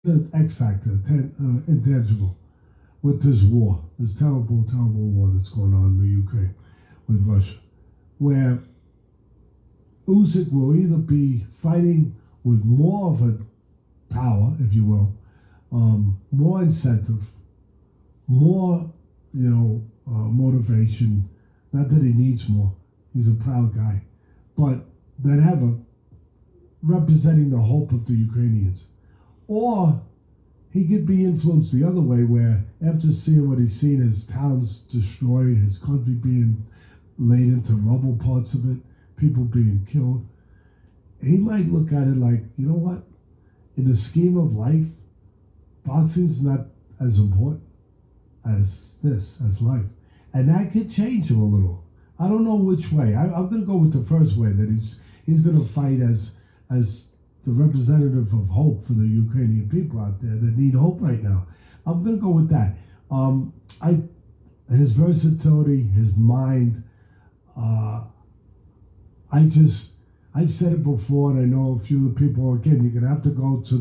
the X factor, intangible, with this war, this terrible, terrible war that's going on in the Ukraine with Russia, where Usyk will either be fighting with more of a power, if you will, more incentive, more, motivation. Not that he needs more; he's a proud guy, but that have a representing the hope of the Ukrainians, or he could be influenced the other way, where after seeing what he's seen, his towns destroyed, his country being laid into rubble, parts of it, people being killed, he might look at it like, you know what? In the scheme of life, boxing's not as important as this, as life. And that could change him a little. I don't know which way. I'm going to go with the first way, that he's going to fight as the representative of hope for the Ukrainian people out there that need hope right now. I'm going to go with that. I his versatility, his mind. I've said it before, and I know a few of the people. Again, you're going to have to go to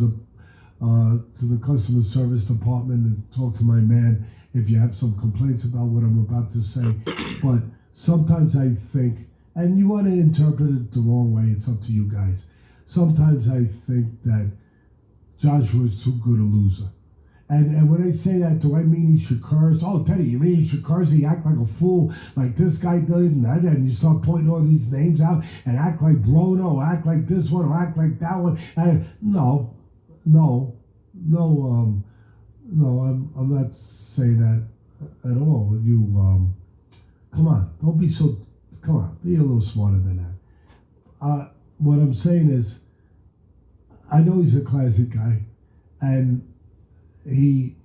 the customer service department and talk to my man if you have some complaints about what I'm about to say. But sometimes I think, and you want to interpret it the wrong way, it's up to you guys. Sometimes I think that Joshua is too good a loser. And when I say that, do I mean he should curse? Oh, Teddy, you mean he should curse? He act like a fool, like this guy did, and that, and you start pointing all these names out, and act like Bruno, or act like this one, or act like that one. And no, I'm not saying that at all. You, come on, don't be so. Come on, be a little smarter than that. What I'm saying is, I know he's a classic guy, and he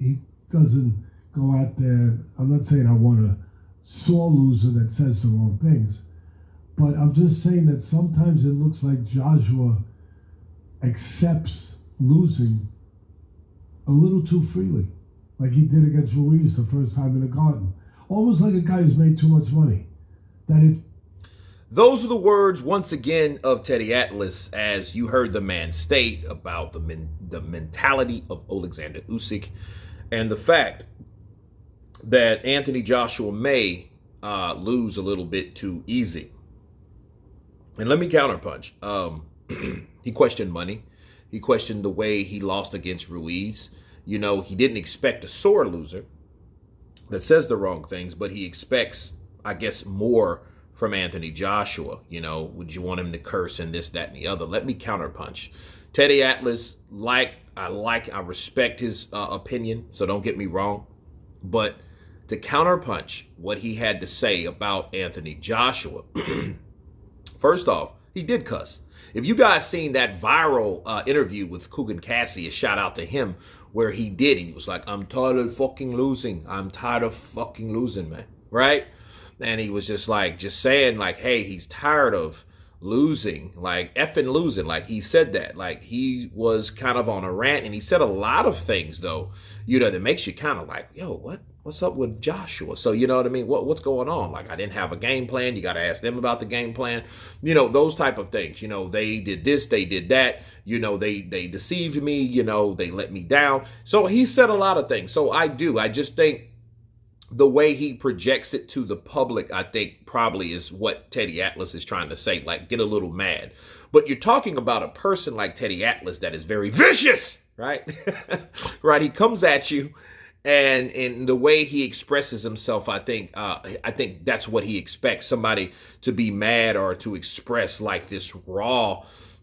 doesn't go out there. I'm not saying I want a sore loser that says the wrong things, but I'm just saying that sometimes it looks like Joshua accepts losing a little too freely, like he did against Ruiz the first time in the Garden. Almost like a guy who's made too much money. That it's Those are the words, once again, of Teddy Atlas, as you heard the man state about the mentality of Alexander Usyk and the fact that Anthony Joshua may lose a little bit too easy. And let me counterpunch. He questioned money. He questioned the way he lost against Ruiz. You know, he didn't expect a sore loser that says the wrong things, but he expects, I guess, more from Anthony Joshua. You know, would you want him to curse and this, that, and the other? Let me counterpunch. Teddy Atlas, I respect his opinion, so don't get me wrong. But to counterpunch what he had to say about Anthony Joshua, first off, he did cuss. If you guys seen that viral interview with Kugan Cassie, a shout out to him, where he did, and he was like, I'm tired of fucking losing. I'm tired of fucking losing, man. Right? And he was just saying like, hey, he's tired of losing, like effing losing. Like he said that, like he was kind of on a rant, and he said a lot of things though, you know, that makes you kind of like, yo, what's up with Joshua? So, you know what I mean? What's going on? Like, I didn't have a game plan. You got to ask them about the game plan. You know, those type of things. You know, they did this, they did that. You know, they deceived me. You know, they let me down. So he said a lot of things. So I just think the way he projects it to the public, I think probably is what Teddy Atlas is trying to say, like get a little mad. But you're talking about a person like Teddy Atlas that is very vicious, right? Right? He comes at you, and in the way he expresses himself, I think that's what he expects somebody to be mad or to express, like this raw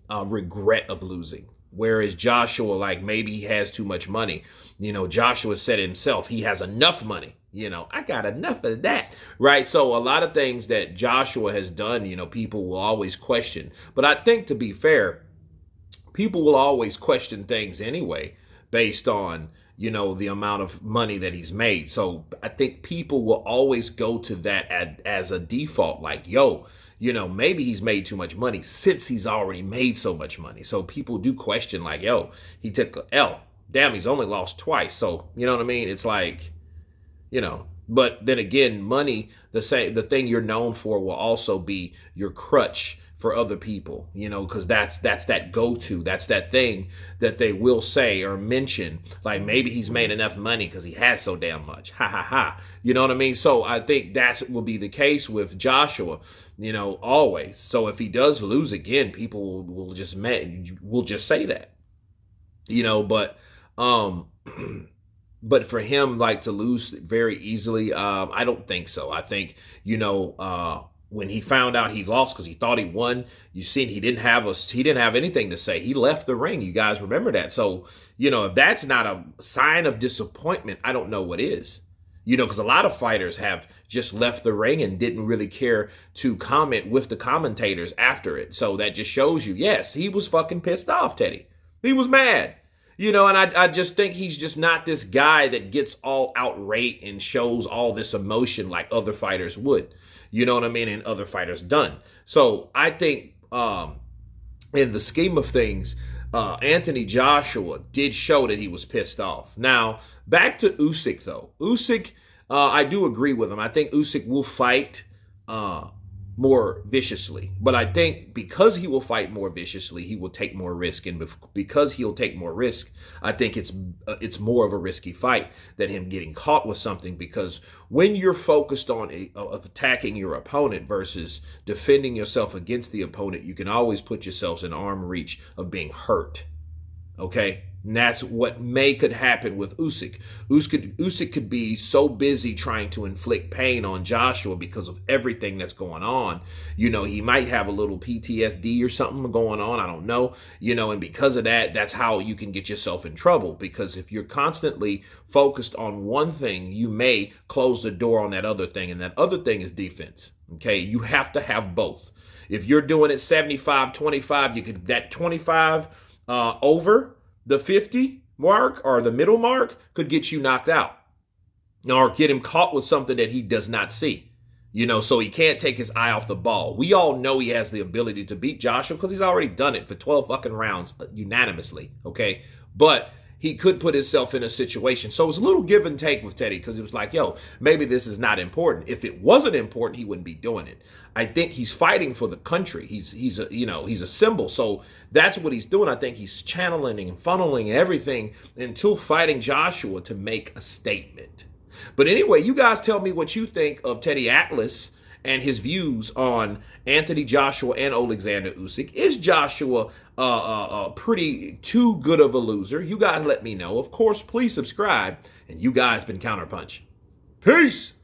regret of losing. Whereas Joshua, like maybe he has too much money. You know, Joshua said himself, he has enough money. You know, I got enough of that, right? So a lot of things that Joshua has done, you know, people will always question. But I think, to be fair, people will always question things anyway based on, you know, the amount of money that he's made. So I think people will always go to that as a default, like, yo, you know, maybe he's made too much money since he's already made so much money. So people do question like, yo, he took a L. Damn, he's only lost twice. So, you know what I mean? It's like, you know, but then again, money, the thing you're known for will also be your crutch for other people, because that's that go-to. That's that thing that they will say or mention, like maybe he's made enough money because he has so damn much. Ha ha ha. You know what I mean? So I think that will be the case with Joshua, always. So if he does lose again, people will just say that, but but for him, like, to lose very easily, I don't think so. I think, when he found out he lost because he thought he won, you seen he didn't have anything to say. He left the ring. You guys remember that. So, if that's not a sign of disappointment, I don't know what is. Because a lot of fighters have just left the ring and didn't really care to comment with the commentators after it. So that just shows you, yes, he was fucking pissed off, Teddy. He was mad. And I just think he's just not this guy that gets all outraged and shows all this emotion like other fighters would. You know what I mean? And other fighters done. So I think in the scheme of things, Anthony Joshua did show that he was pissed off. Now, back to Usyk, though. Usyk, I do agree with him. I think Usyk will fight more viciously. But I think because he will fight more viciously, he will take more risk. And because he'll take more risk, I think it's more of a risky fight than him getting caught with something. Because when you're focused on attacking your opponent versus defending yourself against the opponent, you can always put yourselves in arm reach of being hurt. Okay? And that's what could happen with Usyk. Usyk could be so busy trying to inflict pain on Joshua because of everything that's going on. He might have a little PTSD or something going on. I don't know. And because of that, that's how you can get yourself in trouble. Because if you're constantly focused on one thing, you may close the door on that other thing. And that other thing is defense. Okay? You have to have both. If you're doing it 75-25, you could, that 25 over the 50 mark or the middle mark could get you knocked out or get him caught with something that he does not see, so he can't take his eye off the ball. We all know he has the ability to beat Joshua because he's already done it for 12 fucking rounds unanimously. Okay. But he could put himself in a situation. So it was a little give and take with Teddy because it was like, yo, maybe this is not important. If it wasn't important, he wouldn't be doing it. I think he's fighting for the country. He's a symbol. So that's what he's doing. I think he's channeling and funneling everything into fighting Joshua to make a statement. But anyway, you guys tell me what you think of Teddy Atlas and his views on Anthony Joshua and Alexander Usyk. Is Joshua pretty too good of a loser? You guys let me know. Of course, please subscribe. And you guys been Counterpunch. Peace!